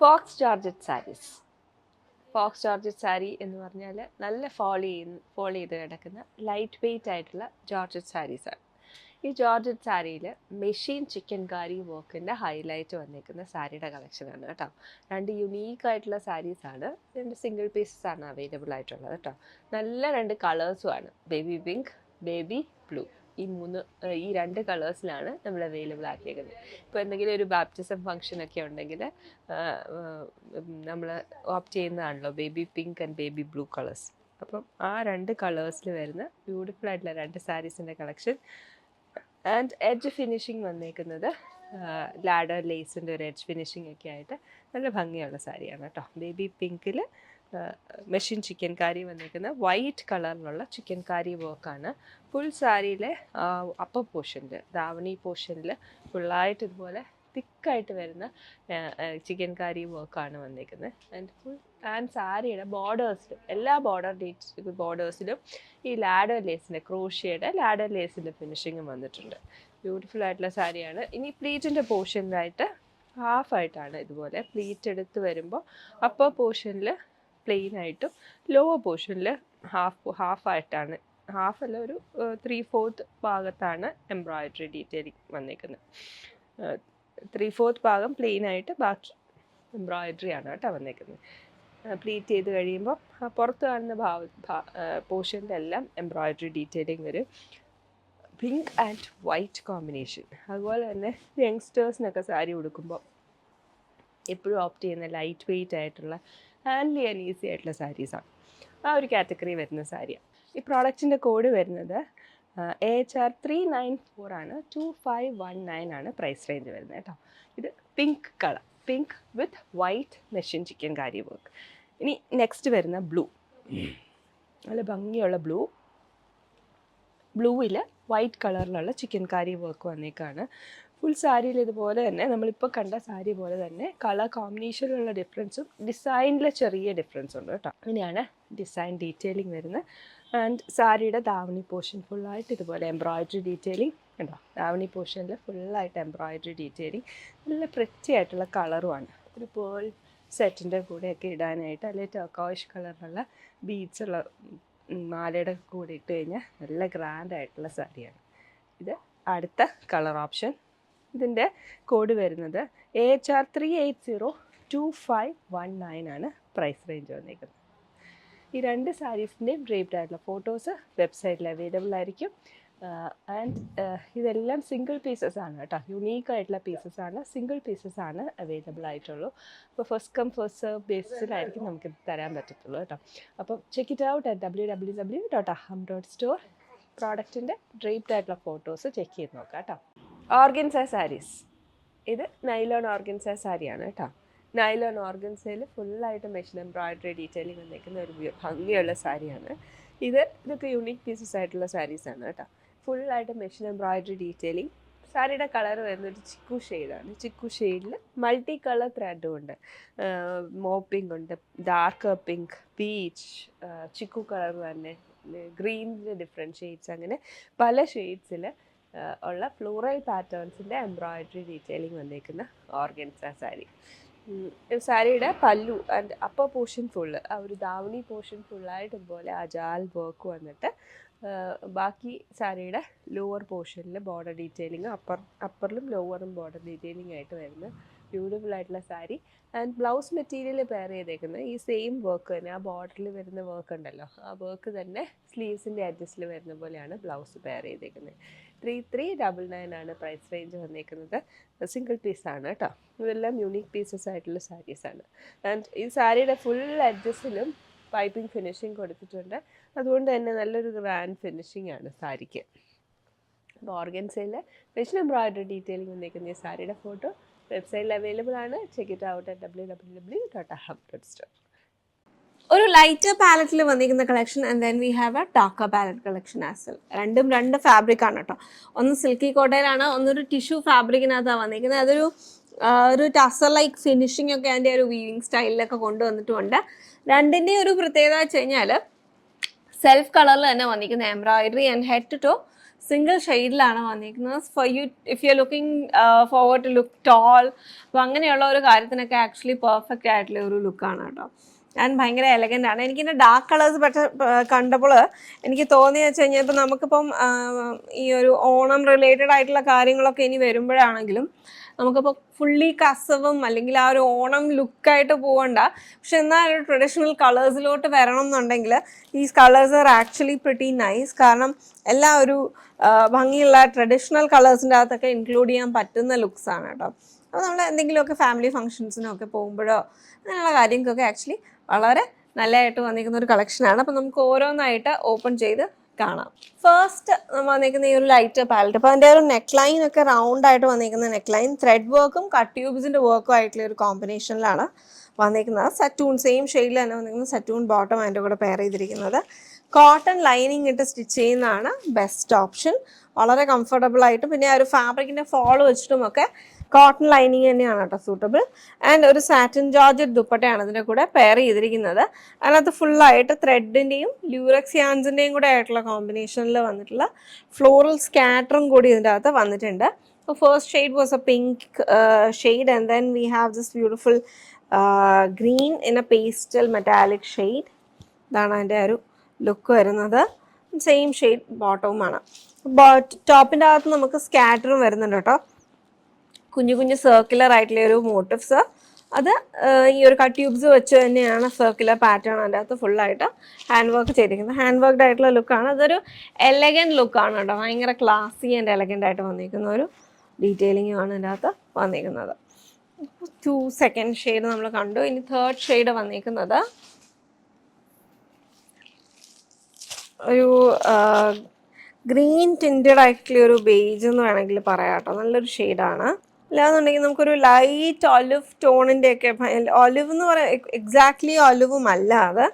Fox georgette saris. Faux georgette sari എന്ന് പറഞ്ഞാൽ നല്ല ഫോൾ ചെയ്ത് കിടക്കുന്ന ലൈറ്റ് വെയ്റ്റ് ആയിട്ടുള്ള ജോർജറ്റ് സാരീസാണ്. ഈ ജോർജറ്റ് സാരിയിൽ മെഷീൻ ചിക്കൻ കാരി വർക്കിൻ്റെ ഹൈലൈറ്റ് വന്നിരിക്കുന്ന സാരിയുടെ കളക്ഷനാണ് കേട്ടോ. രണ്ട് യുണീക്കായിട്ടുള്ള സാരീസാണ്, രണ്ട് സിംഗിൾ പീസസ് ആണ് അവൈലബിൾ ആയിട്ടുള്ളത് കേട്ടോ. നല്ല രണ്ട് കളേഴ്സുമാണ്, ബേബി പിങ്ക്, ബേബി ബ്ലൂ. ഈ രണ്ട് കളേഴ്സിലാണ് നമ്മൾ അവൈലബിൾ ആക്കിയേക്കുന്നത്. ഇപ്പോൾ എന്തെങ്കിലും ഒരു ബാപ്റ്റിസം ഫംഗ്ഷനൊക്കെ ഉണ്ടെങ്കിൽ നമ്മൾ ഓപ്റ്റ് ചെയ്യുന്നതാണല്ലോ baby pink and baby blue colours. അപ്പം ആ രണ്ട് കളേഴ്സിൽ വരുന്ന ബ്യൂട്ടിഫുൾ ആയിട്ടുള്ള രണ്ട് സാരീസിൻ്റെ കളക്ഷൻ. ആൻഡ് എഡ്ജ് ഫിനിഷിങ് വന്നേക്കുന്നത് ലാഡർ ലേസിൻ്റെ ഒരു എഡ്ജ് ഫിനിഷിംഗ് ഒക്കെ ആയിട്ട് നല്ല ഭംഗിയുള്ള സാരിയാണ് കേട്ടോ. ബേബി പിങ്കിൽ മെഷീൻ ചിക്കൻ കാരി വന്നിരിക്കുന്ന വൈറ്റ് കളറിലുള്ള ചിക്കൻ കാരി വർക്കാണ്. ഫുൾ സാരിയിലെ അപ്പർ പോർഷനിൽ, ധാവണി പോർഷനിൽ ഫുള്ളായിട്ട് ഇതുപോലെ തിക്കായിട്ട് വരുന്ന ചിക്കൻ കാരി വർക്കാണ് വന്നിരിക്കുന്നത്. ആൻഡ് സാരിയുടെ ബോർഡേഴ്സിലും, എല്ലാ ബോർഡേഴ്സിലും ഈ ലാഡർ ലേസിൻ്റെ, ക്രോഷ്യയുടെ ലാഡർ ലേസിൻ്റെ ഫിനിഷിങ്ങും വന്നിട്ടുണ്ട്. ബ്യൂട്ടിഫുൾ ആയിട്ടുള്ള സാരിയാണ്. ഇനി പ്ലീറ്റിൻ്റെ പോർഷനിലായിട്ട് ഹാഫായിട്ടാണ് ഇതുപോലെ പ്ലീറ്റ് എടുത്ത് വരുമ്പോൾ അപ്പർ പോർഷനിൽ പ്ലെയിൻ ആയിട്ടും ലോവർ പോർഷനിൽ ഹാഫായിട്ടാണ്, ഹാഫല്ല ഒരു 3/4 ഭാഗത്താണ് എംബ്രോയിഡറി ഡീറ്റെയിലിംഗ് വന്നിരിക്കുന്നത്. 3/4 ഭാഗം പ്ലെയിൻ ആയിട്ട് ബാക്കി എംബ്രോയിഡറി ആണ് കേട്ടോ വന്നിരിക്കുന്നത്. പ്ലീറ്റ് ചെയ്ത് കഴിയുമ്പോൾ പുറത്ത് കാണുന്ന പോർഷനിലെല്ലാം എംബ്രോയിഡറി ഡീറ്റെയിലിംഗ് വരും. Pink and white combination. അതുപോലെ തന്നെ യങ്സ്റ്റേഴ്സിനൊക്കെ സാരി ഉടുക്കുമ്പോൾ എപ്പോഴും ഓപ്റ്റ് ചെയ്യുന്ന ലൈറ്റ് വെയ്റ്റ് ആയിട്ടുള്ള ഹാൻഡ്ലി ആൻഡ് ഈസി ആയിട്ടുള്ള സാരീസാണ്. ആ ഒരു കാറ്റഗറി വരുന്ന സാരിയാണ്. ഈ പ്രോഡക്റ്റിൻ്റെ കോഡ് വരുന്നത് AHR 394 ആണ്. 2519 ആണ് പ്രൈസ് റേഞ്ച് വരുന്നത് കേട്ടോ. ഇത് പിങ്ക് കളർ, പിങ്ക് വിത്ത് വൈറ്റ് മെഷീൻ ചിക്കൻ കാരി വർക്ക്. ഇനി നെക്സ്റ്റ് വരുന്ന ബ്ലൂ, നല്ല ഭംഗിയുള്ള ബ്ലൂവിൽ വൈറ്റ് കളറിലുള്ള ചിക്കൻ കാരി വർക്ക് വന്നേക്കാണ്. ഫുൾ സാരിയിൽ ഇതുപോലെ തന്നെ നമ്മളിപ്പോൾ കണ്ട സാരി പോലെ തന്നെ കളർ കോമ്പിനേഷനിലുള്ള ഡിഫറൻസും ഡിസൈനിലെ ചെറിയ ഡിഫറൻസും ഉണ്ട് കേട്ടോ. അങ്ങനെയാണ് ഡിസൈൻ ഡീറ്റെയിലിംഗ് വരുന്നത്. ആൻഡ് സാരിയുടെ ധാവണി പോർഷൻ ഫുള്ളായിട്ട് ഇതുപോലെ എംബ്രോയിഡറി ഡീറ്റെയിലിംഗ് ഉണ്ടോ. ധാവണി പോർഷനിൽ ഫുള്ളായിട്ട് എംബ്രോയിഡറി ഡീറ്റെയിലിംഗ്, നല്ല പ്രിറ്റി ആയിട്ടുള്ള കളറുമാണ്. ഒരു പേൾ സെറ്റിൻ്റെ കൂടെയൊക്കെ ഇടാനായിട്ട്, അല്ലെങ്കിൽ ടർക്കോയിഷ് കളറിലുള്ള ബീഡ്സുള്ള മാലയുടെ കൂടെ ഇട്ട് കഴിഞ്ഞാൽ നല്ല ഗ്രാൻഡ് ആയിട്ടുള്ള സാരിയാണ്. ഇത് അടുത്ത കളർ ഓപ്ഷൻ. ഇതിൻ്റെ കോഡ് വരുന്നത് AHR 3802519 ആണ് പ്രൈസ് റേഞ്ച് വന്നിരിക്കുന്നത്. ഈ രണ്ട് സാരീസിൻ്റെയും ഡ്രേപ്ഡ് ആയിട്ടുള്ള ഫോട്ടോസ് വെബ്സൈറ്റിൽ അവൈലബിൾ ആയിരിക്കും. ആൻഡ് ഇതെല്ലാം സിംഗിൾ പീസസ് ആണ് കേട്ടോ, യുണീക്കായിട്ടുള്ള പീസസ് ആണ്, സിംഗിൾ പീസസ് ആണ് അവൈലബിൾ ആയിട്ടുള്ളൂ. അപ്പോൾ ഫസ്റ്റ് കം ഫസ്റ്റ് സെർവ് ബേസിസിലായിരിക്കും നമുക്കിത് തരാൻ പറ്റത്തുള്ളൂ കേട്ടോ. അപ്പം check it out at www.aham.store. പ്രോഡക്റ്റിൻ്റെ ഡ്രേപ്ഡ് ആയിട്ടുള്ള ഫോട്ടോസ് ചെക്ക് ചെയ്ത് നോക്കാം കേട്ടോ. ഓർഗൻസ സാരീസ്. ഇത് നൈലോൺ ഓർഗൻസ സാരിയാണ് കേട്ടോ. നൈലോൺ ഓർഗൻസയിൽ ഫുള്ളായിട്ട് മെഷീൻ എംബ്രോയിഡറി ഡീറ്റെയിലിംഗ് വന്നിരിക്കുന്ന ഒരു ഭംഗിയുള്ള സാരിയാണ്. ഇതൊക്കെ യൂണിക് പീസസ് ആയിട്ടുള്ള സാരീസാണ് കേട്ടോ. ഫുള്ളായിട്ട് മെഷീൻ എംബ്രോയിഡറി ഡീറ്റെയിലിംഗ്. സാരിയുടെ കളർ വരുന്നൊരു ചിക്കു ഷെയ്ഡാണ്. ചിക്കു ഷെയ്ഡിൽ മൾട്ടി കളർ ത്രെഡും ഉണ്ട്. മോപ്പിംഗ് ഉണ്ട്, dark pink, peach, chikoo colour തന്നെ, ഗ്രീനിൻ്റെ ഡിഫറെൻറ്റ് ഷെയ്ഡ്സ്, അങ്ങനെ പല ഷെയ്ഡ്സിൽ ഉള്ള ഫ്ലോറൽ പാറ്റേൺസിൻ്റെ എംബ്രോയിഡറി ഡീറ്റെയിലിംഗ് വന്നിരിക്കുന്ന ഓർഗൻസ സാരി. സാരിയുടെ pallu and upper portion full, ആ ഒരു ധാവണി പോർഷൻ ഫുള്ളായിട്ട് ഇതുപോലെ അജാൽ വർക്ക് വന്നിട്ട്, ബാക്കി സാരിയുടെ ലോവർ പോർഷനിൽ ബോർഡർ ഡീറ്റെയിലിംഗ്, അപ്പറിലും ലോവറും ബോർഡർ ഡീറ്റെയിലിംഗ് ആയിട്ട് വരുന്ന ബ്യൂട്ടിഫുൾ ആയിട്ടുള്ള sari. And blouse material pair ചെയ്തേക്കുന്നത് ഈ സെയിം വർക്ക് തന്നെ, ആ ബോർഡറിൽ വരുന്ന വർക്ക് ഉണ്ടല്ലോ, ആ വർക്ക് തന്നെ സ്ലീവ്സിൻ്റെ അഡ്ജസ്റ്റിൽ വരുന്ന പോലെയാണ് ബ്ലൗസ് പെയർ ചെയ്തേക്കുന്നത്. 3399 ആണ് പ്രൈസ് റേഞ്ച് വന്നേക്കുന്നത്. സിംഗിൾ പീസാണ് കേട്ടോ. ഇതെല്ലാം യൂണിക് പീസസ് ആയിട്ടുള്ള സാരീസാണ്. ആൻഡ് ഈ സാരിയുടെ ഫുൾ അഡ്ജസ്റ്റിലും പൈപ്പിംഗ് ഫിനിഷിങ് കൊടുത്തിട്ടുണ്ട്. അതുകൊണ്ട് തന്നെ നല്ലൊരു ഗ്രാൻഡ് ഫിനിഷിംഗ് ആണ് സാരിക്ക്. അപ്പോൾ ഓർഗൻസയിൽ മെഷീൻ എംബ്രോയിഡറി ഡീറ്റെയിലിംഗ് വന്നിരിക്കുന്ന ഈ സാരിയുടെ ഫോട്ടോ വെബ്സൈറ്റിൽ അവൈലബിൾ ആണ്. Check it out at www.aham.store. ഒരു ലൈറ്റർ പാലറ്റിൽ വന്നിരിക്കുന്ന collection and then we have a darker palette collection as well. രണ്ടും രണ്ട് ഫാബ്രിക് ആണ് കേട്ടോ. ഒന്ന് സിൽക്കി കോട്ടയിലാണ്, ഒന്നൊരു ടിഷ്യൂ ഫാബ്രിക്കിനകത്താണ് വന്നിരിക്കുന്നത്. അതൊരു ഒരു ടസർ ലൈക്ക് ഫിനിഷിംഗ് ഒക്കെ അതിൻ്റെ ഒരു വീവിങ് സ്റ്റൈലിലൊക്കെ കൊണ്ടുവന്നിട്ടുമുണ്ട്. രണ്ടിൻ്റെയും ഒരു പ്രത്യേകത വെച്ച് കഴിഞ്ഞാൽ സെൽഫ് കളറിൽ തന്നെ വന്നിരിക്കുന്ന embroidery and head to toe single ഷെയ്ഡിലാണ് വന്നിരിക്കുന്നത്. For you if you are looking forward to look tall, അപ്പോൾ അങ്ങനെയുള്ള ഒരു കാര്യത്തിനൊക്കെ ആക്ച്വലി പെർഫെക്റ്റ് ആയിട്ടുള്ള ഒരു ലുക്കാണ് കേട്ടോ. ആൻഡ് ഭയങ്കര എലഗൻ്റ് ആണ്. എനിക്കിൻ്റെ ഡാർക്ക് കളേഴ്സ് കണ്ടപ്പോൾ എനിക്ക് തോന്നിയെന്ന് വെച്ച് കഴിഞ്ഞാൽ ഇപ്പോൾ നമുക്കിപ്പം ഈ ഒരു ഓണം റിലേറ്റഡ് ആയിട്ടുള്ള കാര്യങ്ങളൊക്കെ ഇനി വരുമ്പോഴാണെങ്കിലും നമുക്കിപ്പോൾ ഫുള്ളി കസവും അല്ലെങ്കിൽ ആ ഒരു ഓണം ലുക്കായിട്ട് പോകണ്ട, പക്ഷെ എന്നാൽ ഒരു ട്രഡീഷണൽ കളേഴ്സിലോട്ട് വരണം എന്നുണ്ടെങ്കിൽ these colours are actually pretty nice. കാരണം എല്ലാ ഒരു ഭംഗിയുള്ള ട്രഡീഷണൽ കളേഴ്സിൻ്റെ അകത്തൊക്കെ ഇൻക്ലൂഡ് ചെയ്യാൻ പറ്റുന്ന ലുക്സാണ് കേട്ടോ. അപ്പോൾ നമ്മൾ എന്തെങ്കിലുമൊക്കെ ഫാമിലി ഫംഗ്ഷൻസിനൊക്കെ പോകുമ്പോഴോ അങ്ങനെയുള്ള കാര്യങ്ങൾക്കൊക്കെ ആക്ച്വലി വളരെ നല്ലതായിട്ട് വന്നിരിക്കുന്ന ഒരു കളക്ഷനാണ്. അപ്പോൾ നമുക്ക് ഓരോന്നായിട്ട് ഓപ്പൺ ചെയ്ത് കാണാം. ഫസ്റ്റ് നമ്മൾ വന്നിരിക്കുന്ന ഈ ഒരു ലൈറ്റ് പാലറ്റ്. അപ്പോൾ അതിൻ്റെ ഒരു നെക്ക് ലൈൻ ഒക്കെ റൗണ്ട് ആയിട്ട് വന്നിരിക്കുന്ന നെക്ക് ലൈൻ ത്രെഡ് വർക്കും കട്ട് ട്യൂബ്സിൻ്റെ വർക്കും ആയിട്ടുള്ള ഒരു കോമ്പിനേഷനിലാണ് വന്നിരിക്കുന്നത്. സറ്റൂൺ സെയിം ഷെയ്ഡിൽ തന്നെ വന്നിരിക്കുന്നത്. സറ്റൂൺ ബോട്ടം അതിൻ്റെ കൂടെ പെയർ ചെയ്തിരിക്കുന്നത്. കോട്ടൺ ലൈനിങ് ഇട്ട് സ്റ്റിച്ച് ചെയ്യുന്നതാണ് ബെസ്റ്റ് ഓപ്ഷൻ. വളരെ കംഫർട്ടബിൾ ആയിട്ട്, പിന്നെ ആ ഒരു ഫാബ്രിക്കിൻ്റെ ഫോൾ വെച്ചിട്ടുമൊക്കെ കോട്ടൺ ലൈനിങ് തന്നെയാണ് കേട്ടോ സൂട്ടബിൾ. ആൻഡ് ഒരു സാറ്റിൻ ജോർജറ്റ് ദുപ്പട്ടയാണ് ഇതിൻ്റെ കൂടെ പെയർ ചെയ്തിരിക്കുന്നത്. അതിനകത്ത് ഫുള്ളായിട്ട് ത്രെഡിൻ്റെയും ല്യൂറക്സ് യാൻസിൻ്റെയും കൂടെ ആയിട്ടുള്ള കോമ്പിനേഷനിൽ വന്നിട്ടുള്ള ഫ്ലോറൽ സ്കാറ്ററും കൂടി ഇതിൻ്റെ അകത്ത് വന്നിട്ടുണ്ട്. അപ്പോൾ first shade was a pink shade and then we have this beautiful green in a pastel metallic shade. ഇതാണ് അതിൻ്റെ ഒരു ലുക്ക് വരുന്നത്. സെയിം ഷെയ്ഡ് ബോട്ടവുമാണ്. ടോപ്പിൻ്റെ അകത്ത് നമുക്ക് സ്കാറ്ററും വരുന്നുണ്ട് കേട്ടോ. കുഞ്ഞു കുഞ്ഞു സർക്കുലർ ആയിട്ടുള്ള ഒരു മോട്ടീവ്സ്, അത് ഈ ഒരു കട്ട് ട്യൂബ്സ് വെച്ച് തന്നെയാണ് സർക്കുലർ പാറ്റേൺ അതിൻ്റെ അകത്ത് ഫുള്ളായിട്ട് ഹാൻഡ് വർക്ക് ചെയ്തിരിക്കുന്നത്. ഹാൻഡ് വർക്ക്ഡ് ആയിട്ടുള്ള ലുക്കാണ്. അതൊരു എലഗൻറ്റ് ലുക്കാണ് കേട്ടോ. ഭയങ്കര ക്ലാസി ആൻഡ് എലഗൻ്റ് ആയിട്ട് വന്നിരിക്കുന്ന ഒരു ഡീറ്റെയിലിങ്ങുമാണ് ഇതിൻ്റെ അകത്ത് വന്നിരിക്കുന്നത്. 2 സെക്കൻഡ് ഷെയ്ഡ് നമ്മൾ കണ്ടു. ഇനി തേർഡ് ഷെയ്ഡ് വന്നിരിക്കുന്നത് ഒരു ഗ്രീൻ ടിൻറ്റഡ് ആയിട്ടുള്ള ഒരു ബേജ് എന്ന് വേണമെങ്കിൽ പറയാം കേട്ടോ. നല്ലൊരു ഷെയ്ഡാണ്. അല്ലാന്നുണ്ടെങ്കിൽ നമുക്കൊരു ലൈറ്റ് ഒലിവ് ടോണിൻ്റെ ഒക്കെ, ഒലിവ് എന്ന് പറയാം എക്സാക്ട്ലി ഒലിവും അല്ല, അത്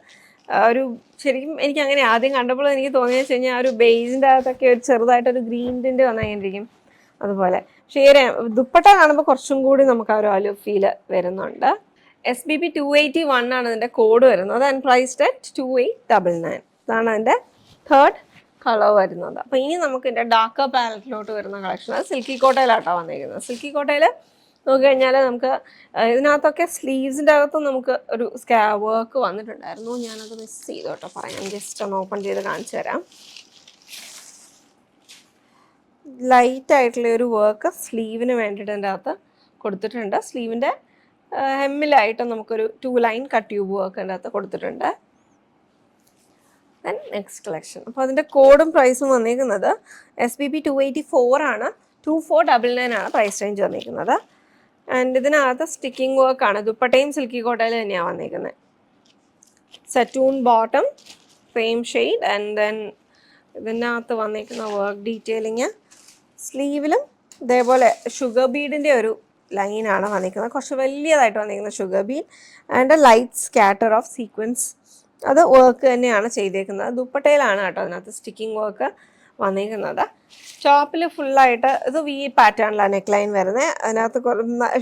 ഒരു ശരിക്കും എനിക്ക് അങ്ങനെ ആദ്യം കണ്ടപ്പോൾ എനിക്ക് തോന്നിയെന്ന് വെച്ച് കഴിഞ്ഞാൽ ആ ഒരു ബേസിൻ്റെ അകത്തൊക്കെ ഒരു ചെറുതായിട്ടൊരു ഗ്രീൻ ടിൻറ്റ് വന്നിരിക്കും അതുപോലെ. പക്ഷേ ഈ ദുപ്പട്ട കാണുമ്പോൾ കുറച്ചും കൂടി നമുക്ക് ആ ഒരു ഒലിവ് ഫീല് വരുന്നുണ്ട്. SBP 281 ആണ് ഇതിൻ്റെ കോഡ് വരുന്നത്. And priced at 2899. ഇതാണ് അതിൻ്റെ തേർഡ് കളർ വരുന്നത്. അപ്പോൾ ഇനി നമുക്ക് ഇതിൻ്റെ ഡാർക്കർ പാലറ്റിലോട്ട് വരുന്ന കളക്ഷൻ അത് സിൽക്കി കോട്ടയിലാട്ടോ വന്നിരിക്കുന്നത്. സിൽക്കി കോട്ടയിൽ നോക്കിക്കഴിഞ്ഞാൽ നമുക്ക് ഇതിനകത്തൊക്കെ സ്ലീവ്സിൻ്റെ അകത്തും നമുക്ക് ഒരു വർക്ക് വന്നിട്ടുണ്ടായിരുന്നു. ഞാനത് മിസ് ചെയ്തു കേട്ടോ, പറയാം. ജസ്റ്റ് ഒന്ന് ഓപ്പൺ ചെയ്ത് കാണിച്ചു തരാം. ലൈറ്റ് ആയിട്ടുള്ള ഒരു വർക്ക് സ്ലീവിന് വേണ്ടിയിട്ട് ഇതിൻ്റെ അകത്ത് കൊടുത്തിട്ടുണ്ട്. സ്ലീവിൻ്റെ ഹെമ്മിലായിട്ട് നമുക്കൊരു 2 ലൈൻ കട്ട് ട്യൂബ് വർക്ക് ഇതിൻ്റെ അകത്ത് കൊടുത്തിട്ടുണ്ട്. Then next collection. അപ്പോൾ അതിൻ്റെ കോഡും പ്രൈസും വന്നിരിക്കുന്നത് SBP 284 ആണ്. 2499 ആണ് പ്രൈസ് റേഞ്ച് വന്നിരിക്കുന്നത്. ആൻഡ് ഇതിനകത്ത് സ്റ്റിക്കിംഗ് വർക്കാണ്. ദുപ്പട്ടയും സിൽക്കി കോട്ടയിൽ തന്നെയാണ് വന്നിരിക്കുന്നത്. സറ്റൂൺ bottom same shade. And then ഇതിനകത്ത് വന്നിരിക്കുന്ന വർക്ക് ഡീറ്റെയിലിങ് സ്ലീവിലും ഇതേപോലെ ഷുഗർ ബീഡിൻ്റെ ഒരു ലൈനാണ് വന്നിരിക്കുന്നത്. കുറച്ച് വലിയതായിട്ട് വന്നിരിക്കുന്ന sugar Bede and light scatter of sequence, അത് വർക്ക് തന്നെയാണ് ചെയ്തേക്കുന്നത്. ദുപ്പട്ടയിലാണ് കേട്ടോ അതിനകത്ത് സ്റ്റിക്കിംഗ് വർക്ക് വന്നിരിക്കുന്നത്. ടോപ്പിൽ ഫുള്ളായിട്ട് ഇത് വി പാറ്റേണിലാണ് നെക്ക് ലൈൻ വരുന്നത്. അതിനകത്ത്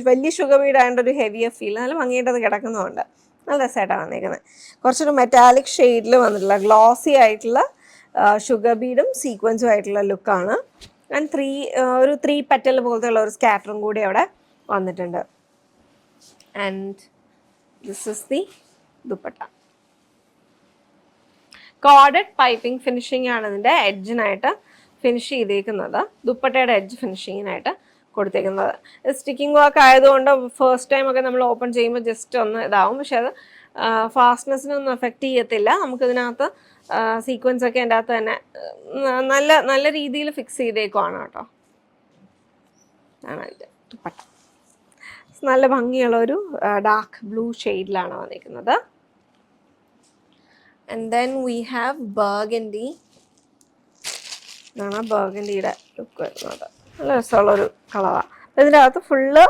വലിയ ഷുഗർ ബീഡ് ആയതുകൊണ്ട് ഒരു ഹെവിയർ ഫീൽ, നല്ല ഭംഗിയായിട്ട് അത് കിടക്കുന്നതുകൊണ്ട് നല്ല രസമായിട്ടാണ് വന്നിരിക്കുന്നത്. കുറച്ചൊരു മെറ്റാലിക് ഷെയ്ഡിൽ വന്നിട്ടുള്ള ഗ്ലോസി ആയിട്ടുള്ള ഷുഗർ ബീഡും സീക്വൻസും ആയിട്ടുള്ള ലുക്കാണ്. ആൻഡ് ഒരു 3 പെറ്റൽ പോലത്തെ ഉള്ള ഒരു സ്കാറ്ററും കൂടി അവിടെ വന്നിട്ടുണ്ട്. And this is the dupatta. Coded piping finishing ആണ് ഇതിൻ്റെ എഡ്ജിനായിട്ട് ഫിനിഷ് ചെയ്തേക്കുന്നത്. ദുപ്പട്ടയുടെ എഡ്ജ് ഫിനിഷിങ്ങിനായിട്ട് കൊടുത്തേക്കുന്നത്. സ്റ്റിക്കിംഗ് വർക്ക് ആയതുകൊണ്ട് ഫസ്റ്റ് ടൈം ഒക്കെ നമ്മൾ ഓപ്പൺ ചെയ്യുമ്പോൾ ജസ്റ്റ് ഒന്ന് ഇതാവും, പക്ഷെ അത് ഫാസ്റ്റ്നെസ്സിനൊന്നും എഫക്റ്റ് ചെയ്യത്തില്ല. നമുക്കിതിനകത്ത് സീക്വൻസ് ഒക്കെ എൻ്റെ അകത്ത് തന്നെ നല്ല രീതിയിൽ ഫിക്സ് ചെയ്തേക്കുവാണ് കേട്ടോ. ആണ് ഇത് ദുപ്പട്ട. നല്ല ഭംഗിയുള്ള ഒരു ഡാർക്ക് ബ്ലൂ ഷെയ്ഡിലാണ് വന്നിരിക്കുന്നത്. And then we have burgundy. ഇതാണ് ബർഗൻഡിയുടെ ലുക്ക് വരുന്നത്. നല്ല രസമുള്ളൊരു കളറാണ്. ഇതിൻ്റെ അകത്ത് ഫുള്ള്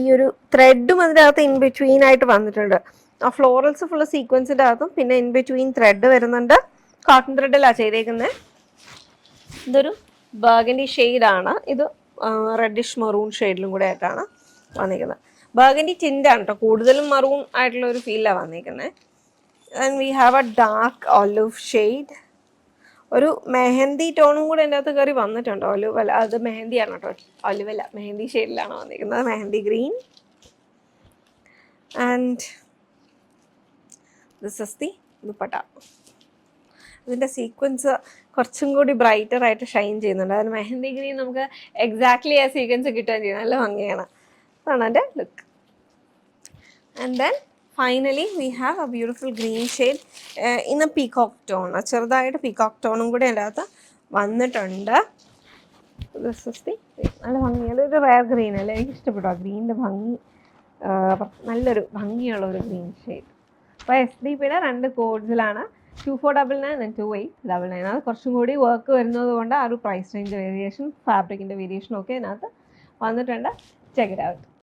ഈ ഒരു ത്രെഡും അതിൻ്റെ അകത്ത് ഇൻ ബിറ്റ്വീൻ ആയിട്ട് വന്നിട്ടുണ്ട്. ആ ഫ്ലോറൽസ് ഫുള്ള് സീക്വൻസിൻ്റെ അകത്തും പിന്നെ ഇൻ ബിറ്റ്വീൻ ത്രെഡ് വരുന്നുണ്ട്. കോട്ടൺ ത്രെഡിലാണ് ചെയ്തേക്കുന്നത്. ഇതൊരു ബർഗൻഡി ഷെയ്ഡാണ്. ഇത് റെഡിഷ് മറൂൺ ഷെയ്ഡിലും കൂടെ ആയിട്ടാണ് വന്നിരിക്കുന്നത്. ബർഗൻഡി ടിൻ്റാണ് കേട്ടോ, കൂടുതലും മറൂൺ ആയിട്ടുള്ള ഒരു ഫീലാണ് വന്നിരിക്കുന്നത്. And we have a dark olive shade. ഒരു മെഹന്തി ടോണും കൂടെ എൻ്റെ അകത്ത് കയറി വന്നിട്ടുണ്ട്. ഒലിവല്ല, അത് മെഹന്തിയാണ് കേട്ടോ, ഒലിവല്ല മെഹന്തി ഷെയ്ഡിലാണ് വന്നിരിക്കുന്നത്. Mehndi green and this is the dupatta. ഇതിൻ്റെ സീക്വൻസ് കുറച്ചും കൂടി ബ്രൈറ്റർ ആയിട്ട് ഷൈൻ ചെയ്യുന്നുണ്ട്. അതിന് മെഹന്തി ഗ്രീൻ നമുക്ക് എക്സാക്ട്ലി ആ സീക്വൻസ് കിട്ടുകയും ചെയ്യും. നല്ല ഭംഗിയാണ്. അതാണ് എൻ്റെ look. And then finally we have A beautiful green shade in A peacock tone. ചെറുതായിട്ട് പീകോക്ക് ടോണും കൂടി എൻ്റെ അകത്ത് വന്നിട്ടുണ്ട്. ദിസ് ഇസ് ദി നല്ല ഭംഗിയുള്ള ഒരു റെയർ ഗ്രീൻ അല്ലേ, എനിക്ക് ഇഷ്ടപ്പെട്ടു ആ ഗ്രീനിൻ്റെ ഭംഗി. നല്ലൊരു ഭംഗിയുള്ള ഒരു ഗ്രീൻ ഷെയ്ഡ്. അപ്പോൾ SDP-യുടെ 2 കോഡ്സിലാണ് 2499 ആൻഡ് 2899. അത് കുറച്ചും കൂടി വർക്ക് വരുന്നത് കൊണ്ട് ആ ഒരു പ്രൈസ് റേഞ്ച് വേരിയേഷൻ, ഫാബ്രിക്കിൻ്റെ വേരിയേഷൻ ഒക്കെ അതിനകത്ത് വന്നിട്ടുണ്ട്. Check it out.